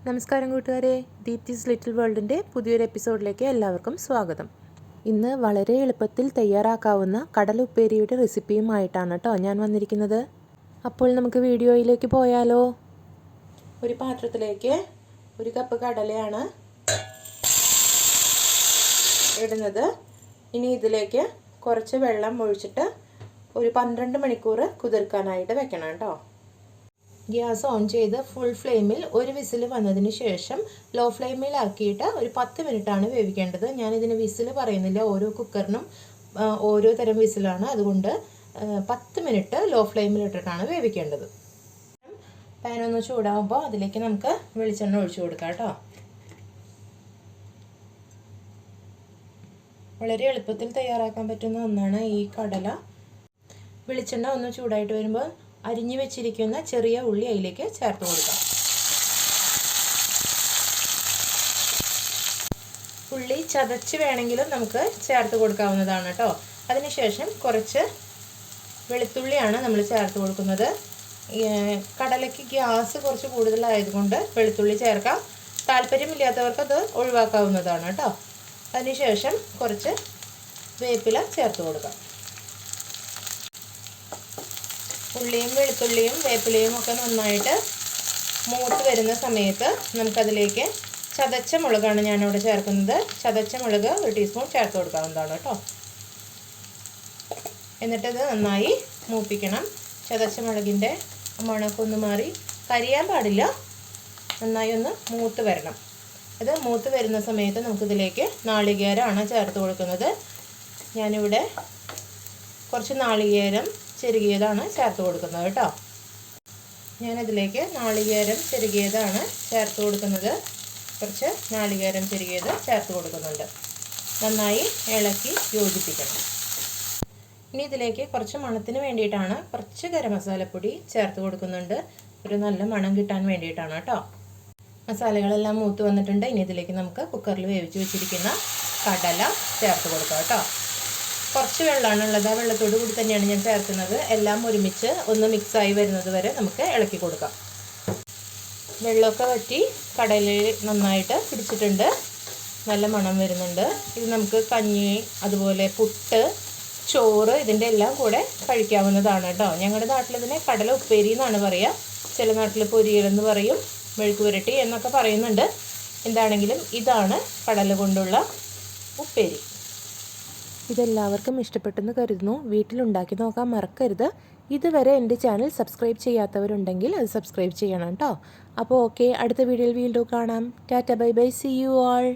നമസ്കാരം കൂട്ടുകാരെ, ദീപ്തിസ് ലിറ്റിൽ വേൾഡിൻ്റെ പുതിയൊരു എപ്പിസോഡിലേക്ക് എല്ലാവർക്കും സ്വാഗതം. ഇന്ന് വളരെ എളുപ്പത്തിൽ തയ്യാറാക്കാവുന്ന കടല ഉപ്പേരിയുടെ റെസിപ്പിയുമായിട്ടാണ് കേട്ടോ ഞാൻ വന്നിരിക്കുന്നത്. അപ്പോൾ നമുക്ക് വീഡിയോയിലേക്ക് പോയാലോ. ഒരു പാത്രത്തിലേക്ക് 1 കപ്പ് കടലയാണ് ഇടുന്നത്. ഇനി ഇതിലേക്ക് കുറച്ച് വെള്ളം ഒഴിച്ചിട്ട് ഒരു 12 മണിക്കൂർ കുതിർക്കാനായിട്ട് വെക്കണം കേട്ടോ. ഗ്യാസ് ഓൺ ചെയ്ത് ഫുൾ ഫ്ലെയിമിൽ ഒരു വിസിൽ വന്നതിന് ശേഷം ലോ ഫ്ലെയിമിലാക്കിയിട്ട് ഒരു 10 മിനിറ്റാണ് വേവിക്കേണ്ടത്. ഞാനിതിന് വിസിൽ പറയുന്നില്ല, ഓരോ കുക്കറിനും ഓരോ തരം വിസിലാണ്, അതുകൊണ്ട് 10 മിനിറ്റ് ലോ ഫ്ലെയിമിലിട്ടിട്ടാണ് വേവിക്കേണ്ടത്. പാൻ ഒന്ന് ചൂടാകുമ്പോൾ അതിലേക്ക് നമുക്ക് വെളിച്ചെണ്ണ ഒഴിച്ചു കൊടുക്കാം കേട്ടോ. വളരെ എളുപ്പത്തിൽ തയ്യാറാക്കാൻ പറ്റുന്ന ഒന്നാണ് ഈ കടല. വെളിച്ചെണ്ണ ഒന്ന് ചൂടായിട്ട് വരുമ്പോൾ അരിഞ്ഞു വെച്ചിരിക്കുന്ന ചെറിയ ഉള്ളി അതിലേക്ക് ചേർത്ത് കൊടുക്കാം. ഉള്ളി ചതച്ച് വേണമെങ്കിലും നമുക്ക് ചേർത്ത് കൊടുക്കാവുന്നതാണ് കേട്ടോ. അതിനുശേഷം കുറച്ച് വെളുത്തുള്ളിയാണ് നമ്മൾ ചേർത്ത് കൊടുക്കുന്നത്. കടലയ്ക്ക് ഗ്യാസ് കുറച്ച് കൂടുതലായതുകൊണ്ട് വെളുത്തുള്ളി ചേർക്കാം. താല്പര്യമില്ലാത്തവർക്ക് അത് ഒഴിവാക്കാവുന്നതാണ് കേട്ടോ. അതിനുശേഷം കുറച്ച് വേപ്പില ചേർത്ത് കൊടുക്കാം. ഉള്ളിയും വെളുത്തുള്ളിയും വേപ്പിലയും ഒക്കെ നന്നായിട്ട് മൂത്ത് വരുന്ന സമയത്ത് നമുക്കതിലേക്ക് ചതച്ച മുളകാണ് ഞാനിവിടെ ചേർക്കുന്നത്. ചതച്ച മുളക് 1 ടീസ്പൂൺ ചേർത്ത് കൊടുക്കാവുന്നതാണ് കേട്ടോ. എന്നിട്ടത് നന്നായി മൂപ്പിക്കണം. ചതച്ച മുളകിൻ്റെ മണമൊക്കെ ഒന്ന് മാറി കരിയാൻ പാടില്ല, നന്നായി ഒന്ന് മൂത്ത് വരണം. അത് മൂത്ത് വരുന്ന സമയത്ത് നമുക്കിതിലേക്ക് നാളികേരമാണ് ചേർത്ത് കൊടുക്കുന്നത്. ഞാനിവിടെ കുറച്ച് നാളികേരം ചെറുകിയതാണ് ചേർത്ത് കൊടുക്കുന്നത് കേട്ടോ. ഞാനതിലേക്ക് നാളികേരം ചെറുകിയതാണ് ചേർത്ത് കൊടുക്കുന്നത്. കുറച്ച് നാളികേരം ചെറുകിയത് ചേർത്ത് കൊടുക്കുന്നുണ്ട്. നന്നായി ഇളക്കി യോജിപ്പിക്കണം. ഇനി ഇതിലേക്ക് കുറച്ച് മണത്തിന് വേണ്ടിയിട്ടാണ് കുറച്ച് ഗരം മസാലപ്പൊടി ചേർത്ത് കൊടുക്കുന്നുണ്ട്. ഒരു നല്ല മണം കിട്ടാൻ വേണ്ടിയിട്ടാണ് കേട്ടോ. മസാലകളെല്ലാം മൂത്ത് വന്നിട്ടുണ്ട്. ഇനി ഇതിലേക്ക് നമുക്ക് കുക്കറിൽ വേവിച്ച് വെച്ചിരിക്കുന്ന കടല ചേർത്ത് കൊടുക്കാം കേട്ടോ. കുറച്ച് വെള്ളമാണ് ഉള്ളത്, ആ വെള്ളത്തോട് കൂടി തന്നെയാണ് ഞാൻ ചേർക്കുന്നത്. എല്ലാം ഒരുമിച്ച് ഒന്ന് മിക്സായി വരുന്നത് വരെ നമുക്ക് ഇളക്കി കൊടുക്കാം. വെള്ളമൊക്കെ വറ്റി കടലയിൽ നന്നായിട്ട് പിടിച്ചിട്ടുണ്ട്, നല്ല മണം വരുന്നുണ്ട്. ഇത് നമുക്ക് കഞ്ഞി, അതുപോലെ പുട്ട്, ചോറ് ഇതിൻ്റെ എല്ലാം കൂടെ കഴിക്കാവുന്നതാണ് കേട്ടോ. ഞങ്ങളുടെ നാട്ടിൽ ഇതിനെ കടല ഉപ്പേരി എന്നാണ് പറയുക. ചില നാട്ടിൽ പൊരിയലെന്ന് പറയും, മെഴുക്ക് പുരട്ടി എന്നൊക്കെ പറയുന്നുണ്ട്. എന്താണെങ്കിലും ഇതാണ് കടല കൊണ്ടുള്ള ഉപ്പേരി. ഇതെല്ലാവർക്കും ഇഷ്ടപ്പെട്ടെന്ന് കരുതുന്നു. വീട്ടിലുണ്ടാക്കി നോക്കാൻ മറക്കരുത്. ഇതുവരെ എൻ്റെ ചാനൽ സബ്സ്ക്രൈബ് ചെയ്യാത്തവരുണ്ടെങ്കിൽ അത് സബ്സ്ക്രൈബ് ചെയ്യണം കേട്ടോ. അപ്പോൾ ഓക്കെ, അടുത്ത വീഡിയോയിൽ വീണ്ടും കാണാം. Tata bye bye, see you all.